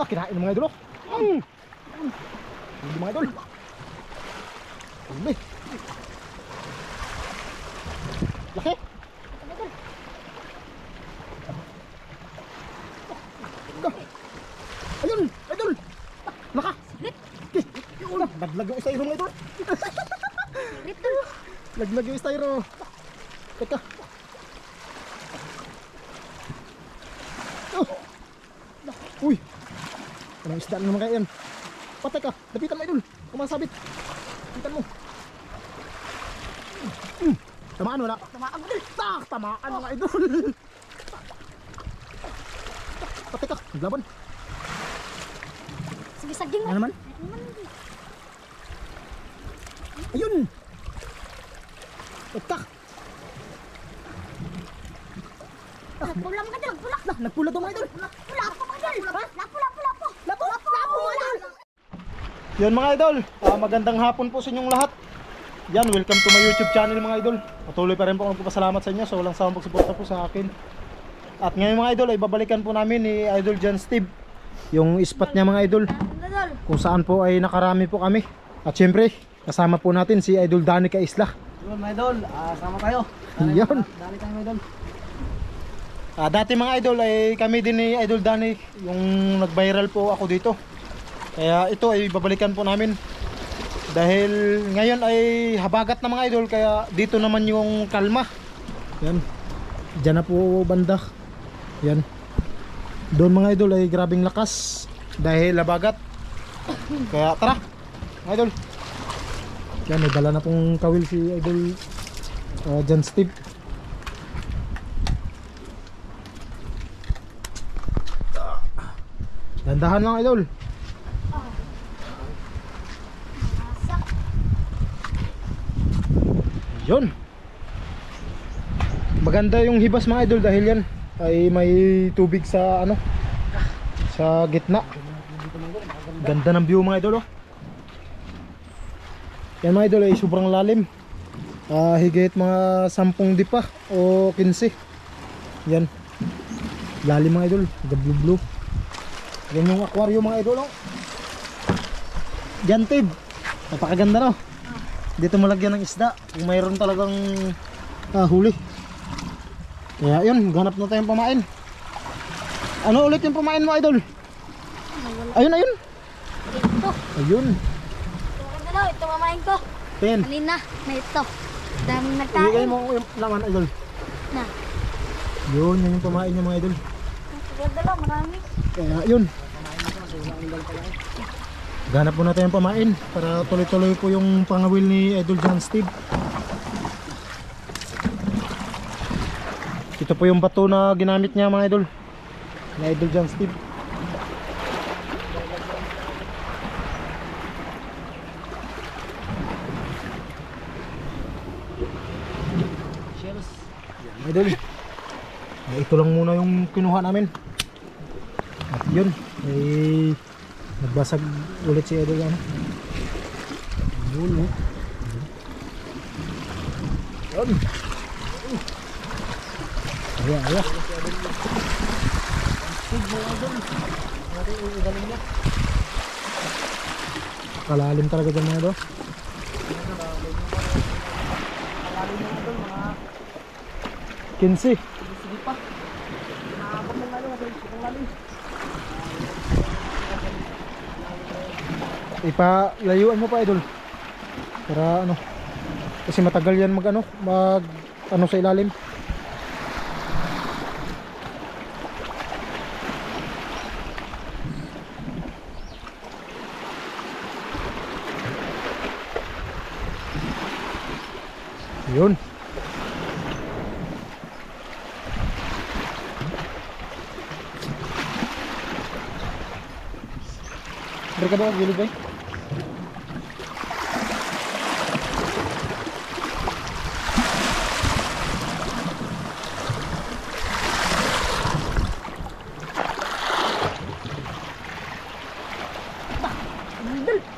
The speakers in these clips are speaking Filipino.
Kinain ng mga idol. Hindi mga idol. Hindi. Laki. Ayun, idol. Naka. Laglag yung styro mga idol. Laglag yung styro. Teka. Uy. Anong isda na naman kaya yan? Patay ka. Lapitan mo idol. Kumasabit. Lapitan mo. Tamaan wala. Tamaan mo idol. Tamaan mga idol. Patay ka. Laban. Sige, saging mo. Ano naman? Ayun. Teka. Nagpula mga idol. Nagpula. Nagpula daw mga idol. Pula po mga idol. Lapo. Yun mga idol, magandang hapon po sa inyong lahat. Yan, welcome to my YouTube channel mga idol. Patuloy pa rin po ako nagpapasalamat sa inyo sa walang sawang pagsuporta po sa akin. At ngayon mga idol ay babalikan po namin ni Idol John Steve yung spot niya mga idol, kung saan po ay nakarami po kami. At syempre kasama po natin si Idol Danny Kaisla. Yun mga idol, sama tayo. Yun. Dali tayo mga idol. Dati mga idol ay kami din ni Idol Danny yung nag-viral po ako dito. Kaya ito ay babalikan po namin. Dahil ngayon ay habagat na mga idol, kaya dito naman yung kalma. Yan. Diyan na po banda. Yan. Doon mga idol ay grabing lakas dahil habagat. Kaya tara mga idol. Yan, may dala na pong kawil si Idol John Steve. Dandahan lang idol. Yun. Maganda yung hibas mga idol dahil yan ay may tubig sa ano, sa gitna. Ganda ng view mga idol oh. Yan mga idol ay sobrang lalim. Higit mga 10 dipa o 15. Yan. Lalim mga idol, blue blue. Yan yung aquarium mga idol oh. Diyan Tib. Napakaganda no. Dito malagyan ng isda kung mayroon talagang huli. Kaya yun, ganap na tayong pamain. Ano ulit yung pamain mo idol? Ayun. Ito. Ayun. Ito mamain ko. Ten. Kanina na ito. Daming Ibigay nagkain. mo yung laman idol. Na. Yun, yun yung pamain niya mga idol. Ganda lang, marami. Kaya yun. Ganap po natin yung pamain para tuloy-tuloy po yung pangawil ni Idol John Steve. Ito po yung bato na ginamit niya mga idol, ni Idol John Steve. Cheers. Yan, idol. Ito lang muna yung kinuha namin. At yun, nagbasag ulit si Idol ano. Yun oh. Yun. Ayan. Kalalim talaga dyan mga idol. Kalalim mga idol, mga 15. sige pa. Nakakapag mga idol, sobrang lalim. Ipalayuan mo pa idol para ano, kasi matagal yan mag ano sa ilalim. Yun. Mereka bawa gilid ba?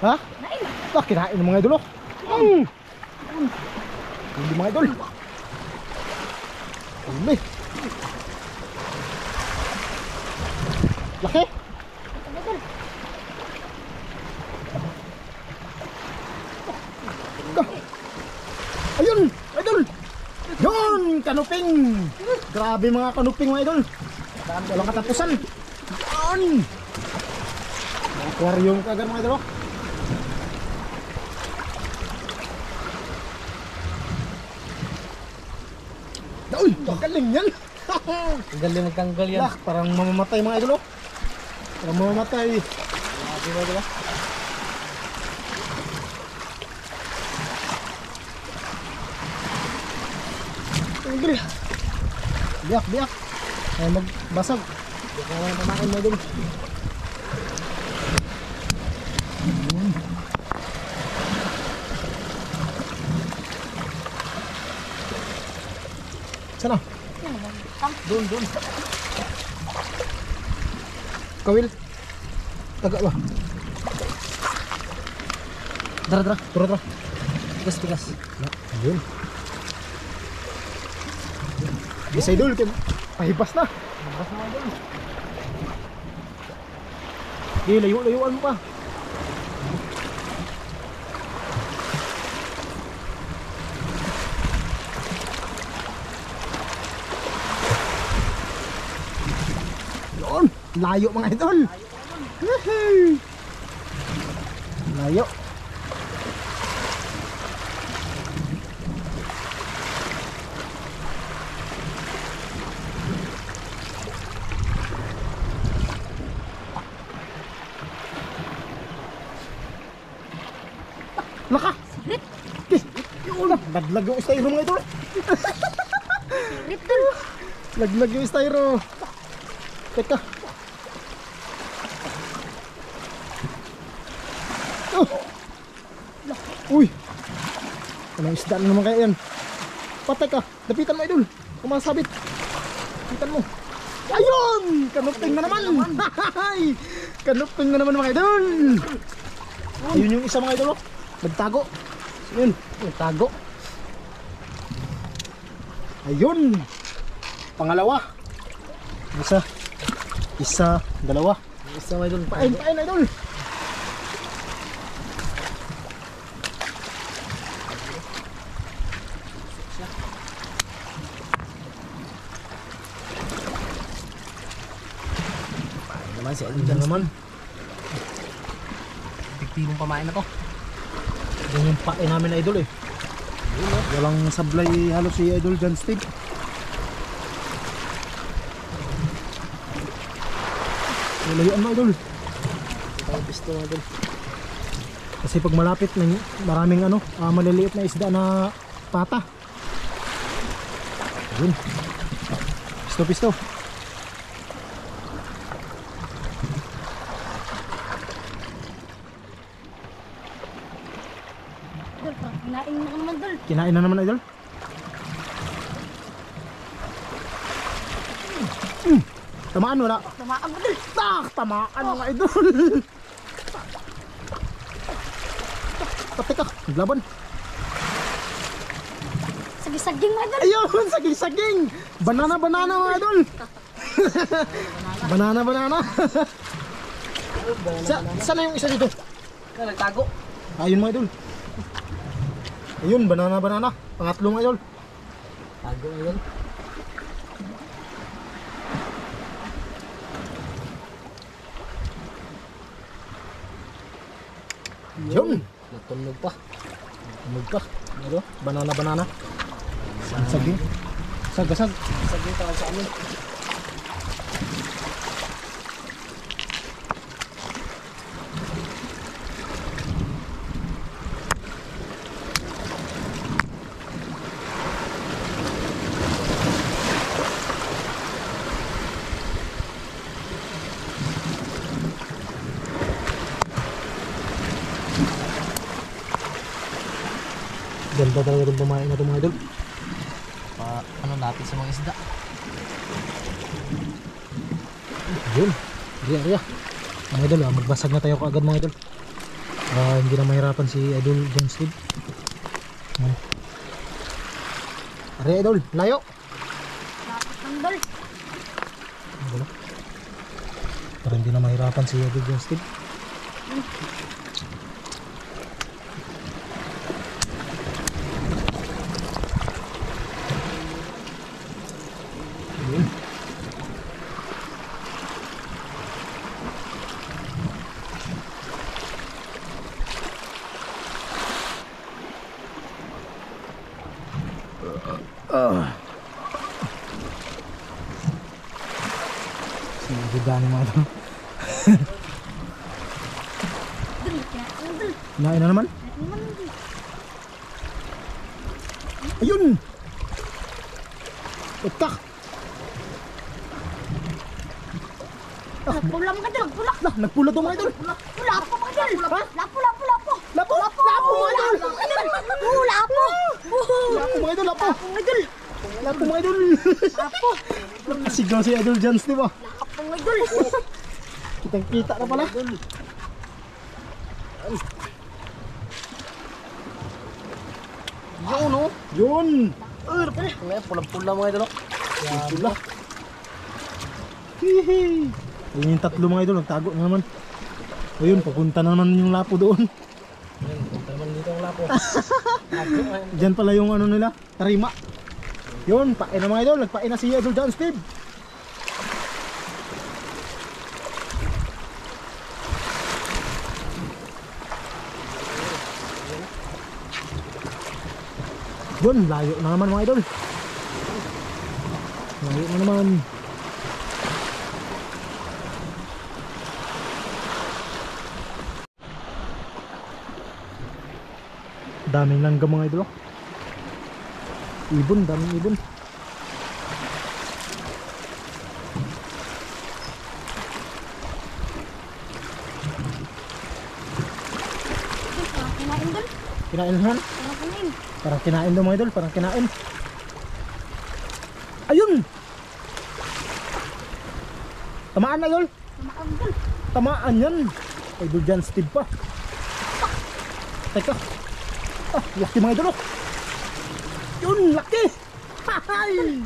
Ha? Kinain ng mga idol oh. Hindi mga idol. Laki. idol. Ayun, idol. Yun, kanuping. Grabe mga kanuping mga idol. Walang katapusan. Yan. Aquarium kagad mga idol. Uy, magaling yan. Ang galing magtanggal yan. Lah, parang mamamatay mga idol. Parang mamamatay. Grabe mo, diba? Ang galing. Biyak, biyak. Ay magbasag. Biyak na naman pamakin mga idol. Sana? Doon, doon. Kawil. Taga ba? Dara, dara. Turo, turo. Tigas, tigas. Ayun. Bisa idol. Pahipas na. Labas mo doon. Di, layo-layuan mo pa. Yun, layo mga idol. Woohoo! Layo. Laka! Yun na, laglag yung styro mga idol. Sirit dol. Laglag yung styro. Teka. Oh. Uy. Anong isda na naman kaya yan? Patay ka. Dapitan mo idol. Kumasabit. Dapitan mo. Ayun! Kanuping na naman. Kanuping na naman mga idol. Ayun yung isa mga idol. Nagtago. Ayun. Nagtago. Ayun. Pangalawa. Isa. Isa. Dalawa. Isa mo, idol. Pain, pain idol. Naman si Ayun na naman. Epektibong pamain na to. Yan yung pain namin idol eh. Walang sablay halos si idol John Steve. Nilayuan mo idol. Ito pisto mo, idol. Kasi pag malapit maraming ano, maliliit na isda na pata. Ayun. Pisto pisto. Dol, parang kinain mo naman dol. Kinain na naman idol. Tamaan wala. Tumaan mo dol. Tamaan mga idol. Pati ka, naglaban. Saging mo dol. Ayun, saging-saging. Banana mga idol. banana. Sana yung isa dito? Nagtago. Ayun mga idol. Ayun, banana. Pangatlo mga idol. Tago, idol. Yun. Natunog pa. Tumog ka. Ano? Banana. Saging. Sagasag. Sabi tawag sa amin. Ganda talaga itong pamain na itong mga idol. Ano natin sa mga isda. Yun. Riya. Mga idol, magbasag na tayo kaagad mga idol. Hindi na mahirapan si idol John Steve. Riya idol, layo. Lapit ng dol. Para hindi na mahirapan si Idol John Steve. Yun. Sigudani mga ito. Dul, kinain dul. Kinain na naman. Kinain naman dul. Ayun! Utak! Nagpula mga dul, nagpula. Lah, nagpula to mga idol. Pula po mga dul. Ha? Lapo, lapo, lapo. Lapo! Lapo mga idol! Lapo. Lapo mga idol, lapo! Lapo mga dul. Lapo mga idol! Lapo. Nakasigaw si Idol John Steve ah. Lapo mga dul. Kitang kita na pala. Yun oh. Yun! Ngayon, pulang-pula mga idol. Pula. Hihi. Ayun yung tatlo mga idol, nagtago na naman. Ayun, papunta na naman yung lapo doon. Ayun, punta naman dito ang lapo. Diyan pala yung ano nila, tarima. Yun, pain na mga idol, nagpain na si Idol John Steve. Yun, layo na naman mga idol. Layo na naman. Daming langgam mga idol. Ibon, daming ibon. Parang kinain dul. Kinain naman. Parang kinain. Parang kinain daw mga idol, parang kinain. Ayun! Tamaan na idol. Tamaan dul. Tamaan yan. Idol John Steve pa. Teka. Ah, laki mga idol. Oh. Yun, laki. Hahay!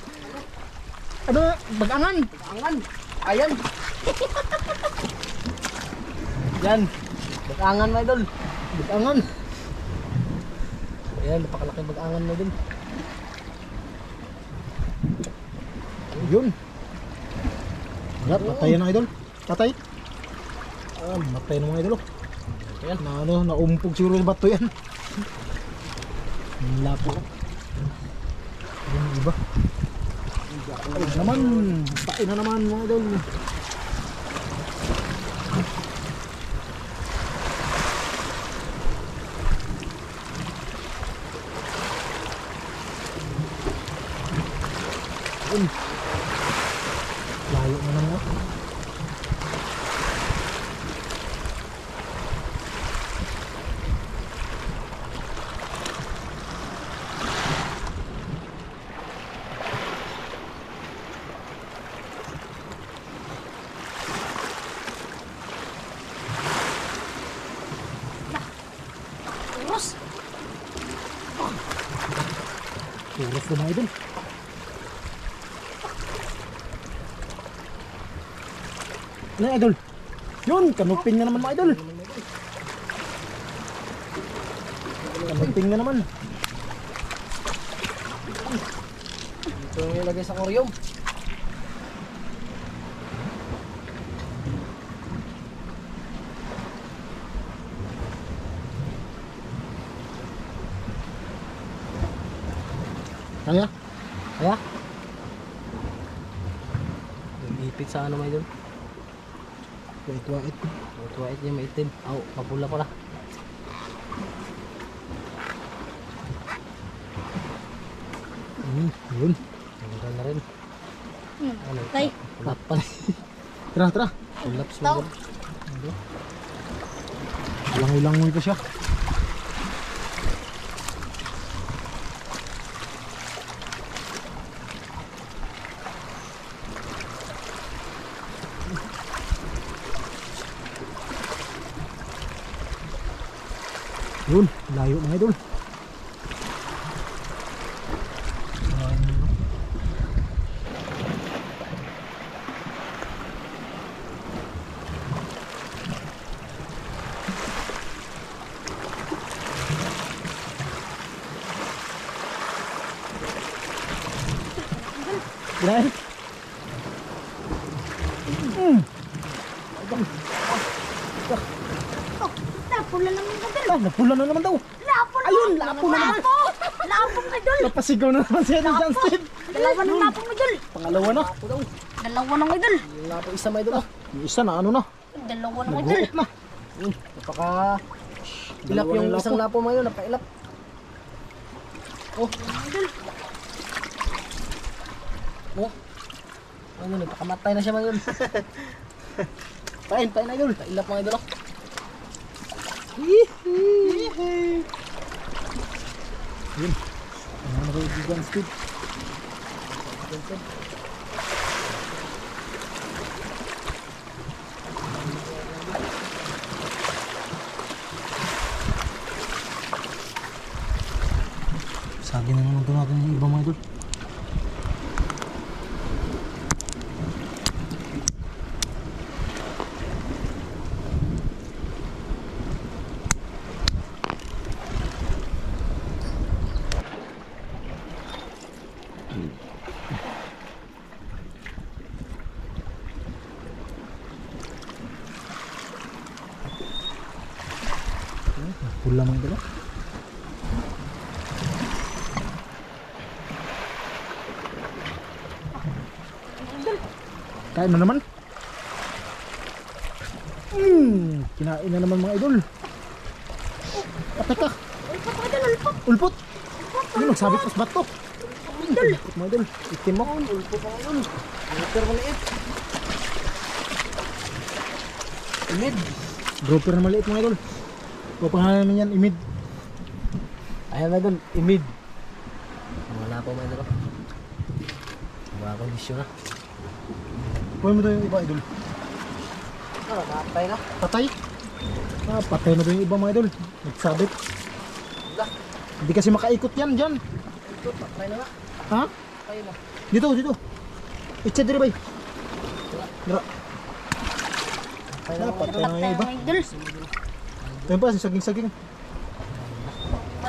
Ano, bagangan. Angan. Ayan. Yan. Bagangan mga idol. Bagangan. Ayan, napakalaki bagangan mo din. Yun. Yan, patay na idol. Patay. Ah, matay na mga idol. Oh. Ayan. Na ano, naumpog siguro yung bato yan. Ang lapo. Yung iba. Ay naman, pain na naman mga idol. Yun. Layo na naman. Terus. Turos na mga idol. Ano yung idol? Yun, kanuping na naman mga idol. Kanuping na naman. Ito yung ilagay sa aquarium. Kaya? Kaya? Yung ipit sa ano mga idol. Wait. Tuwait niya maitim. Aw, mapula pala. Yun. Tanggal na rin. Ano? Tay. Pulat pa. Tara. Pulaps mo Tao. din. Langoy-langoy pa siya. Yun, layo mga idol. Kinain. Mm. Oh, napula naman idol. Ah, napula na naman daw. Lapo na. Ayun, lapo na naman. Lapo idol. Napasigaw na naman si Idol John Steve. Dalawa ng lapo idol. Pangalawa na. Ako daw. Dalawa ng idol. Yung lapo isa mga idol. Yung isa na ano na. Dalawa ng idol. Naguot na. Napaka ilap Dalawa yung ng lapo. isang lapo mga idol. Napakailap. Oh. Oh. Ano, nagpakamatay na siya mga idol. Pain Idol. Ilap mga idol. Yun. Ano na Idol John Steve. Saging na naman ito natin yung iba mga idol. Pula mga idol. Kain na naman. Kinain na naman mga idol. Teka, Ulpot idol, ulpot. ulpot. Ano magsabit pas bato? Ulpot mga idol. Itim mo. Ulpot mga idol. Grouper maliit. Imid. Grouper na maliit mga idol. Papangalan namin yan, imid. Ayan mga idol. Imid. Mga lapo mga idol. Mga kondisyon na. Kuha mo daw yung iba idol. Ah, nakatay na. Patay. Ah, patay na daw yung iba mga idol. Nagsabit. Hindi kasi makaikot yan dyan. Ito, patay na nga. Ha? Patay na. Dito, dito. Itcha diri bay. Dira. Patay na Ah, mga patay idol. na yung iba. Idol. Ayun pa, saging-saging.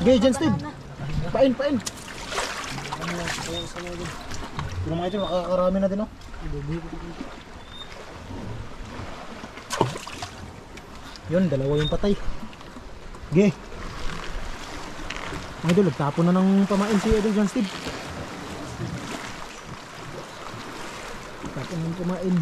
Gay dyan Steve. Pain, pain. Pero mga idol, makakarami na din oh. Yun, dalawa yung patay. Ge. Mga idol, nagtapon na ng pamain si Idol John Steve. Tapon ng pamain.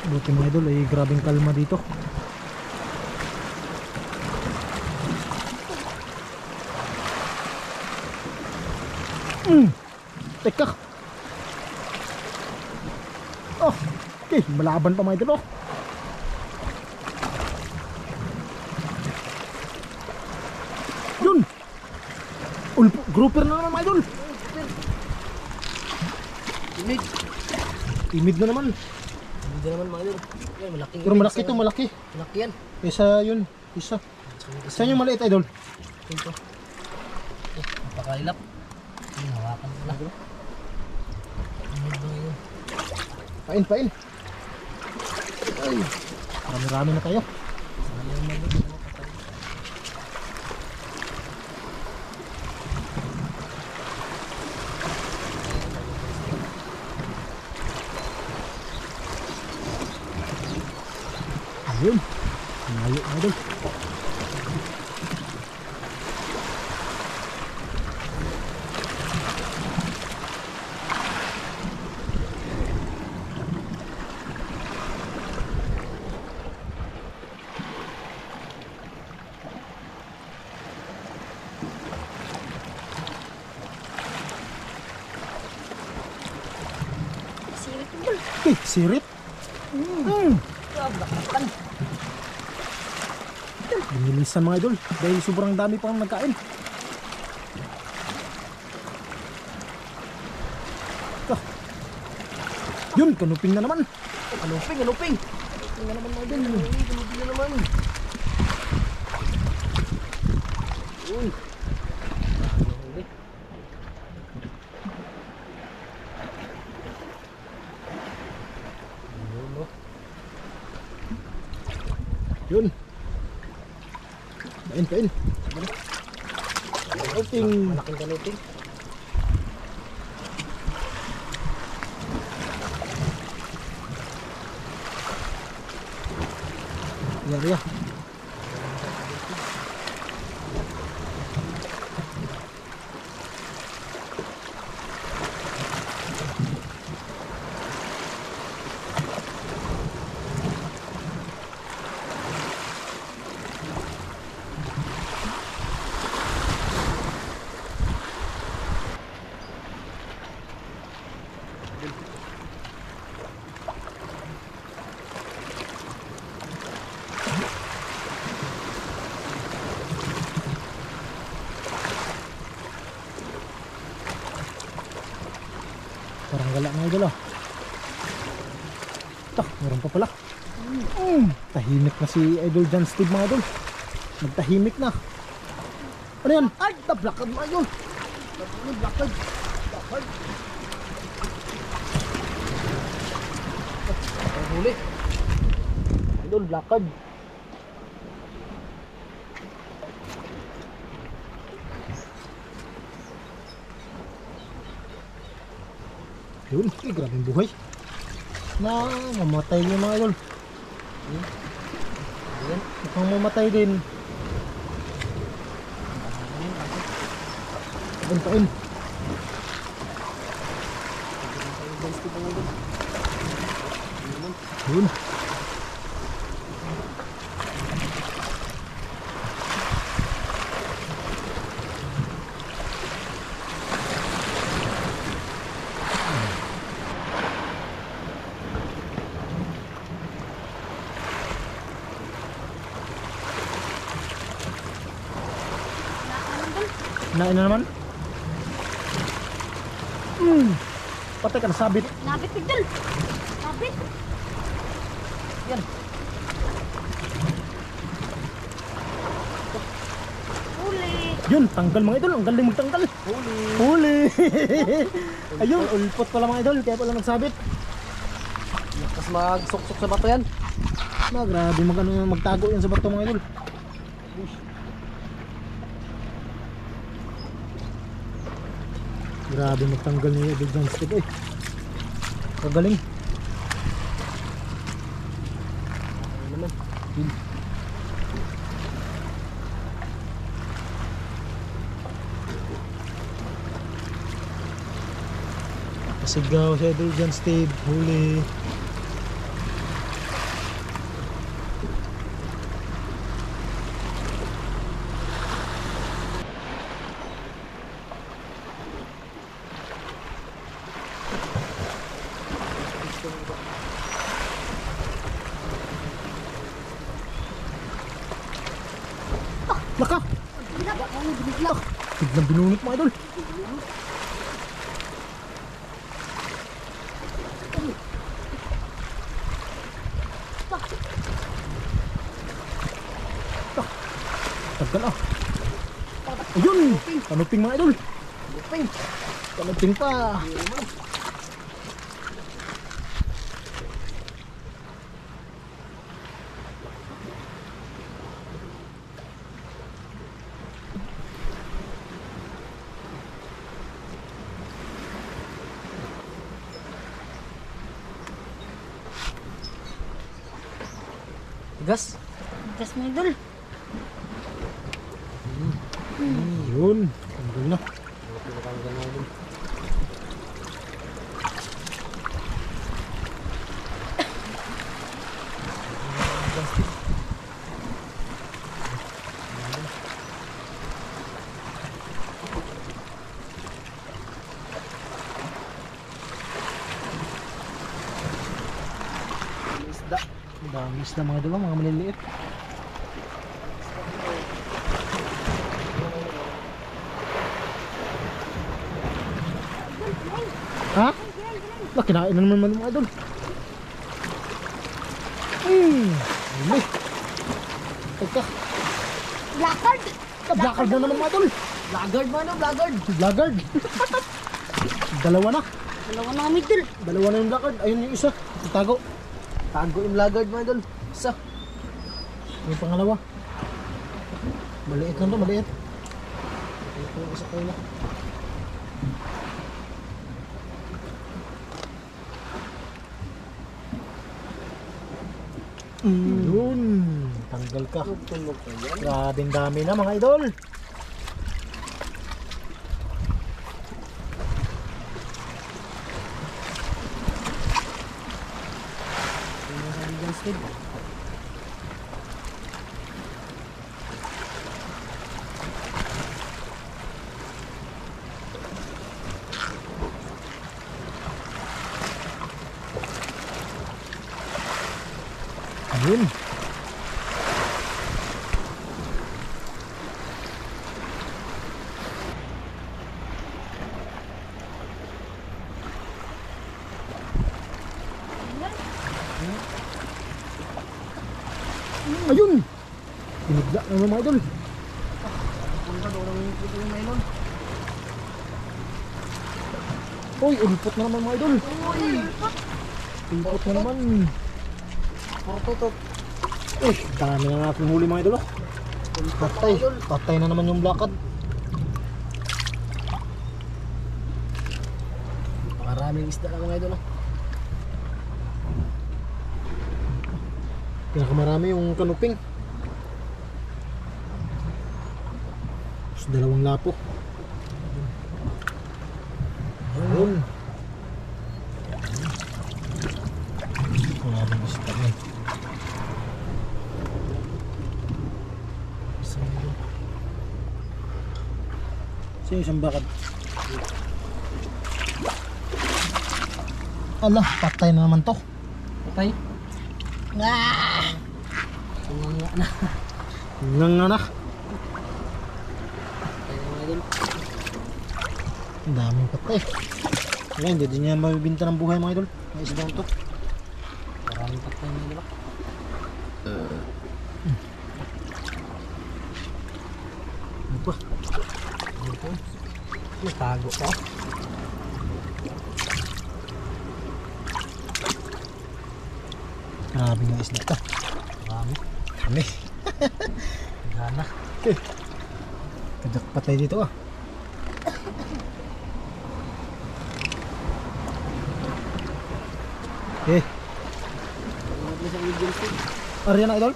Buti mga idol, ay grabing kalma dito. Teka. Oh, okay, malaban pa mga idol oh. Yun. Grouper na naman mga idol. Imid. Imid na naman. Imid na naman mga idol. Yan, malaking Pero imid. malaki to, malaki. Malaki yan. Isa yun, isa. Saan yung maliit idol? Ito. Eh, napakailap. Hawakan ko lang. Imid mga idol. Pain, pain. Ay, marami-rami na tayo. Sayang mga idol. Ayun. Layo mga idol. Sirit idol. Sirit. Binilisan mga idol dahil sobrang dami pang nagkain. Ah. Yun, kanuping na naman. Aluping, aluping. Aluping na naman mga idol. Aluping na naman. Uy. Kain. Kaluting. Malaking kaluting. Yari ah. Parang gala mga idol ah. Tak, meron pa pala. Tahimik na si Idol John Steve mga idol. Nagtahimik na. Ano yan? Ay, tablakad mga idol. Tablakad. Ang huli. Idol, lakad. Yun, grabing buhay. Na mamatay yung mga idol. Ayan. Mukhang mamatay din. Pain. Yun. Nain na naman. Patay ka na sabit. Nabit idol. Nabit. Yan. Huli. Yun, tanggal mga idol. Ang galing magtanggal. Huli. Ayun, ulpot pala mga idol. Kaya pala nagsabit. Lakas magsuksok sa bato yan. Grabe magtago yan sa bato mga idol. Grabe magtanggal ni Idol John Steve eh. Kagaling. Ano naman? Pasigaw si Idol John Steve. Huli. Laka! Biglang binunot mga idol. Tagal ah. Ayun! Kanuping mga idol. Kanuping pa. Gas. Gas mo idol. Yun. Tanggal na. Pinatanggal na idol. Isda. Dami isda mga idol, mga maliliit. Ha? Wah, kinain na naman mga idol. Huli. Teka, Blackguard. blackguard na naman mga idol. Laggard man o, laggard. Blackguard. Dalawa na. Dalawa na kami idol. Dalawa na yung blackguard. Ayun yung isa. Itago. Tago yung laggard man idol. Isa. Yung pangalawa. Maliit lang to, maliit. Ito yung isa kayo na. Yun. Tanggal ka. Tulog ka yan. Grabing dami na mga idol. Ito yung sa Legion Skin. Yun. Ayun. Pinigla naman mga idol. Punta doon ang ito yung nylon. Uy, ulpot na naman mga idol. Ulpot na naman. Puro tutok. Eh, dami na natin huli mga idol. Oh. Patay. Patay na naman yung blakad. Maraming isda na mga idol. Pinakamarami yung kanuping. Tapos dalawang lapo. Ayun. Maraming isda yan. Sino isang bakad? Ala, patay na naman to. Patay. Ah! Sumanga na. Nanganak. Patay na mga idol. Ang daming patay. Wala, hindi din niya mabibinta ng buhay mga idol. May isda to. Maraming patay mga idol. Ano pa? Ito. Natago pa. Grabe nga isda to. Marami. Kami. Gana. Kajak patay dito ah. Eh, Ingat na sa Legion Skin. Arya na idol?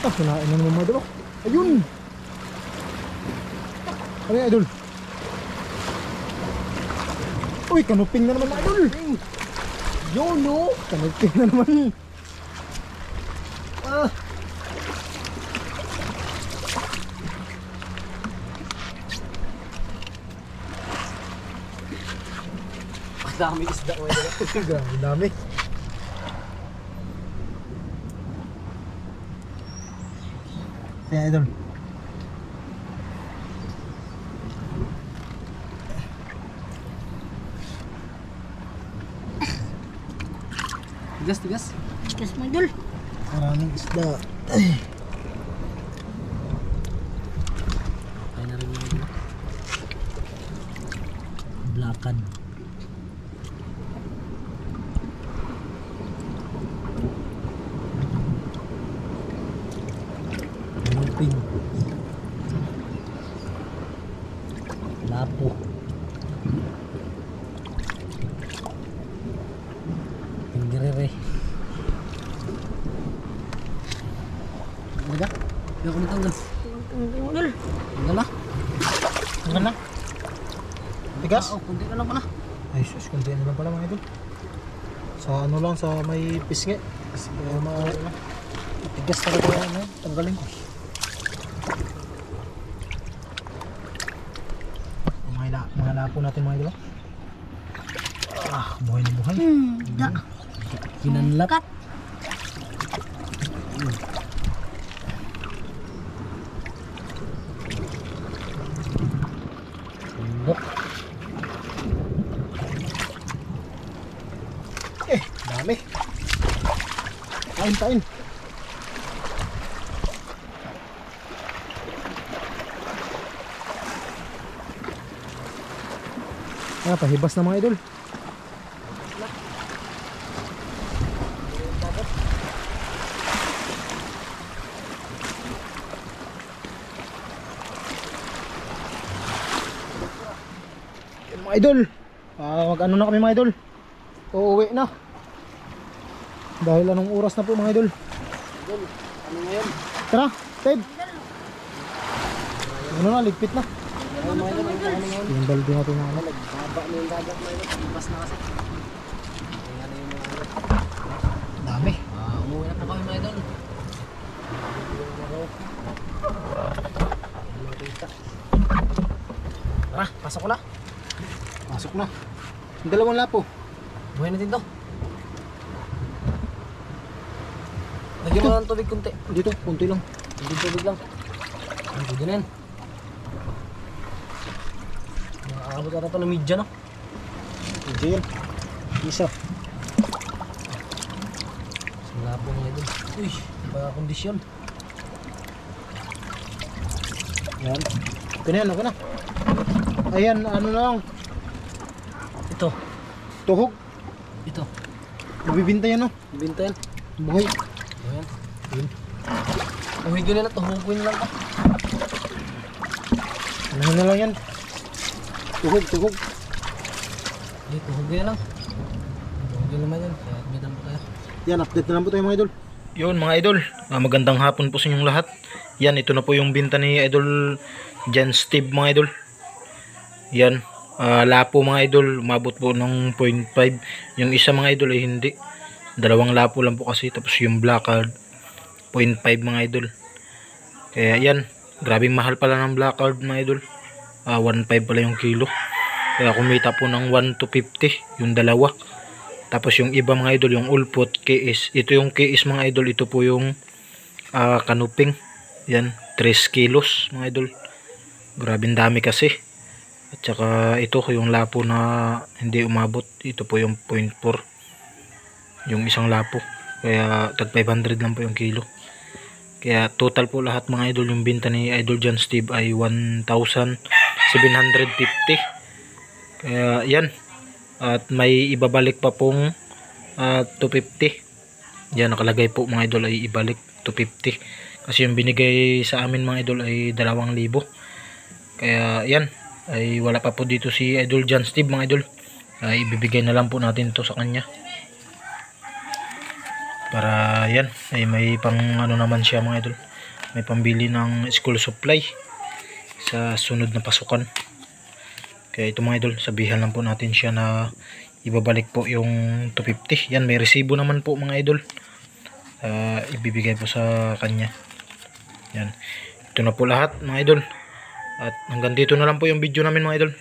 Ah, kinain na naman mga idol. Ayun! Ano yan idol? Uy, kanuping na naman mga idol! Yun no! Kanuping na naman. Ah! Madami isda mga idol. Grabe dami. Kaya idol. Tigas, tigas. Tigas mo idol. Maraming isda. Ay. Patay na rin mga idol. Blakad. Kanuping. Lapo. Pinggirere. Talaga? Hindi ako matanggal. Idol. Tanggal na. Hanggang na. Tigas? Oo, kunti na lang pala. Ay sus, kunti na lang pala mga idol. Sa ano lang, sa may pisngi. Kaya tigas talaga yan. Tanggalin ko. Mga lapo natin mga idol. Ah, buhay na buhay. Da. Kinanlat. Kat. Sundok. Eh, dami. Kain, kain. Pahibas na mga idol. Yun, mga idol. Mag-ano na kami mga idol. Uuwi na. Dahil anong oras na po mga idol. Idol, ano ngayon? Tara, Ted. Ano na, ligpit na. Ayun mga idol, ayun ano ngayon? Yung balde natin mga idol. Nagbaba na yung dagat mga idol. Ibas na kasi. Ayan na yung mga idol. Dami. Umuwi na po kami mga idol. Tara, pasok ko na. Pasok na. Yung dalawang lapo. Buhay natin to. Lagyan mo ng tubig kunti. Dito, kunti lang. Tubig lang. Ang pwede na yan. Nakakabot ata ito ng media, no? Medyo yan. Isa. Wala po mga idol. Uy, iba kondisyon. Yan. Okay na yan, okay na. Ayan, ano na lang. Ito. Tuhog. Ito. Nabibinta yan, no? Binta yan. Buhay. Ayan. Yun. Uhigin nila to. Huguin lang ka. Ano na lang yan. Tuhog, tuhog. Dito, huguin lang. Huguin naman yan. Kaya admitan po tayo. Yan, update na lang po tayo mga idol. Yun mga idol, magandang hapon po sa inyong lahat. Yan, ito na po yung binta ni Idol Jan Steve mga idol. Yan, lapo mga idol, umabot po ng 0.5. Yung isa mga idol ay hindi. Dalawang lapo lang po kasi. Tapos yung black card 0.5 mga idol. Kaya yan, grabing mahal pala ng black card mga idol. 1.5 pala yung kilo. Kaya kumita po ng 1 to 50 yung dalawa. Tapos yung iba mga idol, yung ulpot, KS. Ito yung KS mga idol, ito po yung kanuping. Yan, 3 kilos mga idol. Grabing dami kasi. At saka ito yung lapo na hindi umabot. Ito po yung 0.4. Yung isang lapo. Kaya tag 500 lang po yung kilo. Kaya total po lahat mga idol, yung binta ni Idol Jan Steve ay 1,750. Kaya yan. At may ibabalik pa pong 250. Yan, nakalagay po mga idol ay ibalik 250. Kasi yung binigay sa amin mga idol ay 2,000. Kaya yan, ay wala pa po dito si Idol Jan Steve mga idol. Ibibigay na lang po natin to sa kanya. Para yan, ay may pang ano naman siya mga idol. May pambili ng school supply sa sunod na pasukan. Kaya ito mga idol, sabihan lang po natin siya na ibabalik po yung 250. Yan, may resibo naman po mga idol. Ibibigay po sa kanya. Yan. Ito na po lahat mga idol. At hanggang dito na lang po yung video namin mga idol.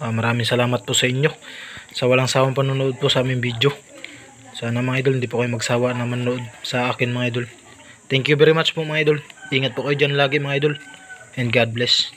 Maraming salamat po sa inyo sa walang sawang panonood po sa aming video. Sana mga idol hindi po kayo magsawa na manood sa akin mga idol. Thank you very much po mga idol. Ingat po kayo dyan lagi mga idol. And God bless.